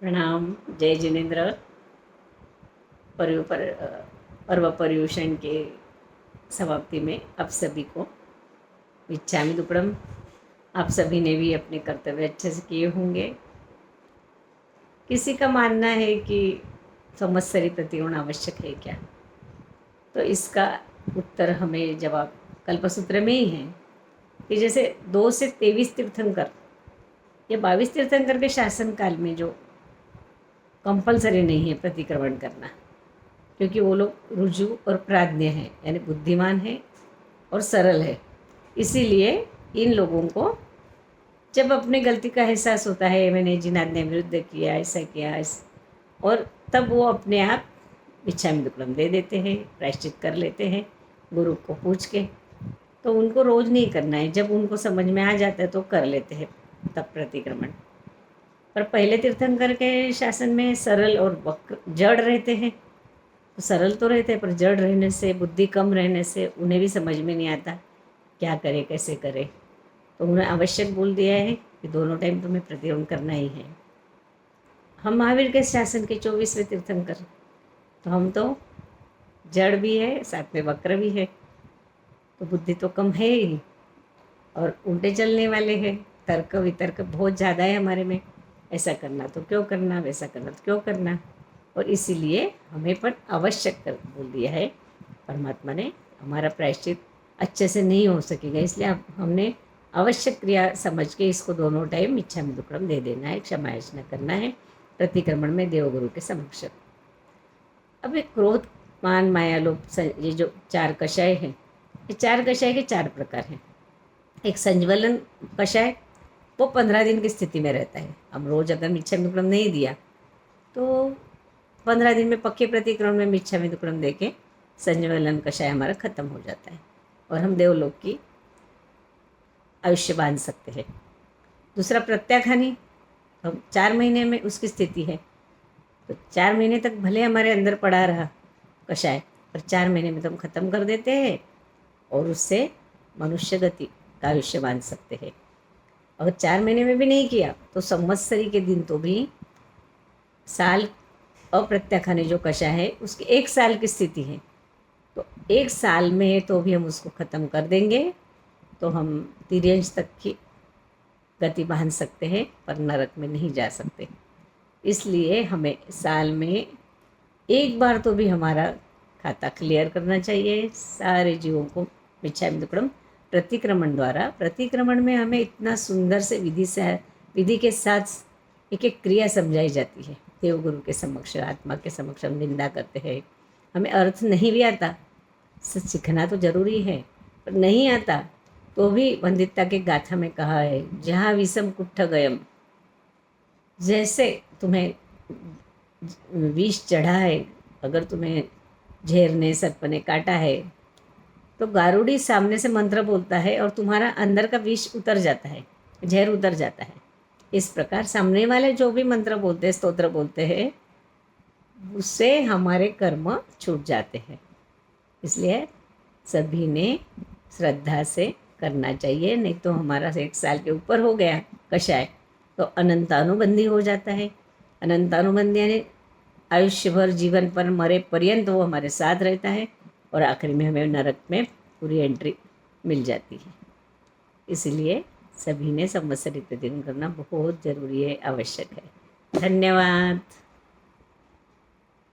प्रणाम। जय जिनेन्द्र। पर्व पर्युषण के समाप्ति में आप सभी को इच्छामि दुक्कड़म। आप सभी ने भी अपने कर्तव्य अच्छे से किए होंगे। किसी का मानना है कि संवत्सरी प्रतिगुण आवश्यक है क्या, तो इसका उत्तर हमें जवाब कल्पसूत्र में ही है कि जैसे 2 से 23 तीर्थंकर या 22 तीर्थंकर के शासन काल में जो कंपलसरी नहीं है प्रतिक्रमण करना, क्योंकि वो लोग रुजु और प्राज्ञ हैं, यानी बुद्धिमान है और सरल है। इसीलिए इन लोगों को जब अपने गलती का एहसास होता है, मैंने जिनाज्ञा विरुद्ध किया, ऐसा किया और तब वो अपने आप इच्छामि दुक्कड़म दे देते हैं, प्रायश्चित कर लेते हैं गुरु को पूछ के। तो उनको रोज़ नहीं करना है, जब उनको समझ में आ जाता है तो कर लेते हैं तब प्रतिक्रमण। पर पहले तीर्थंकर के शासन में सरल और वक्र जड़ रहते हैं, तो सरल तो रहते हैं पर जड़ रहने से, बुद्धि कम रहने से उन्हें भी समझ में नहीं आता क्या करे कैसे करे। तो उन्हें आवश्यक बोल दिया है कि दोनों टाइम तुम्हें प्रतिक्रमण करना ही है। हम महावीर के शासन के 24वें तीर्थंकर, तो हम तो जड़ भी है साथ में वक्र भी है, तो बुद्धि तो कम है ही और उल्टे चलने वाले हैं। तर्क वितर्क बहुत ज़्यादा है हमारे में, ऐसा करना तो क्यों करना, वैसा करना तो क्यों करना। और इसीलिए हमें पर आवश्यक कर बोल दिया है परमात्मा ने। हमारा प्रायश्चित अच्छे से नहीं हो सकेगा, इसलिए हमने आवश्यक क्रिया समझ के इसको दोनों टाइम इच्छामि दुक्कड़म दे देना है, क्षमा याचना करना है प्रतिक्रमण में देवगुरु के समक्ष। अब ये क्रोध मान माया लोभ, ये जो 4 कषाय हैं, ये 4 कषाय के 4 प्रकार हैं। एक संज्वलन कषाय, वो 15 दिन की स्थिति में रहता है। हम रोज़ अगर इच्छामि दुक्कड़म नहीं दिया तो 15 दिन में पक्के प्रतिक्रमण में इच्छामि दुक्कड़म दे के संज्वलन कषाय हमारा खत्म हो जाता है और हम देवलोक की आयुष्य बांध सकते हैं। दूसरा प्रत्याखानी, हम 4 महीने में उसकी स्थिति है, तो 4 महीने तक भले हमारे अंदर पड़ा रहा कषाय, पर 4 महीने में तो हम खत्म कर देते हैं और उससे मनुष्य गति का आयुष्य बांध सकते हैं। अगर 4 महीने में भी नहीं किया तो संवत्सरी के दिन तो भी साल, अप्रत्याखानी जो कषाय है उसकी 1 साल की स्थिति है, तो 1 साल में तो भी हम उसको ख़त्म कर देंगे, तो हम तिर्यंश तक की गति बांध सकते हैं पर नरक में नहीं जा सकते। इसलिए हमें साल में 1 बार तो भी हमारा खाता क्लियर करना चाहिए सारे जीवों को इच्छामि दुक्कड़म प्रतिक्रमण द्वारा। प्रतिक्रमण में हमें इतना सुंदर से विधि के साथ एक एक क्रिया समझाई जाती है। देवगुरु के समक्ष, आत्मा के समक्ष हम निंदा करते हैं, हमें अर्थ नहीं भी आता, सीखना तो जरूरी है, पर नहीं आता तो भी वंदिता के गाथा में कहा है, जहाँ विषम कुट्ठ गयम, जैसे तुम्हें विष चढ़ा है, अगर तुम्हें झेर ने सर्प ने काटा है तो गारुड़ी सामने से मंत्र बोलता है और तुम्हारा अंदर का विष उतर जाता है, झेर उतर जाता है। इस प्रकार सामने वाले जो भी मंत्र बोलते हैं, स्तोत्र बोलते हैं, उससे हमारे कर्म छूट जाते हैं। इसलिए सभी ने श्रद्धा से करना चाहिए, नहीं तो हमारा 1 साल के ऊपर हो गया कषाय तो अनंतानुबंधी हो जाता है। अनंतानुबंधी यानी आयुष्य भर, जीवन पर मरे पर्यंत वो हमारे साथ रहता है और आखिर में हमें नरक में पूरी एंट्री मिल जाती है। इसलिए सभी ने संवत्सरी प्रतिदिन करना बहुत ज़रूरी है, आवश्यक है। धन्यवाद।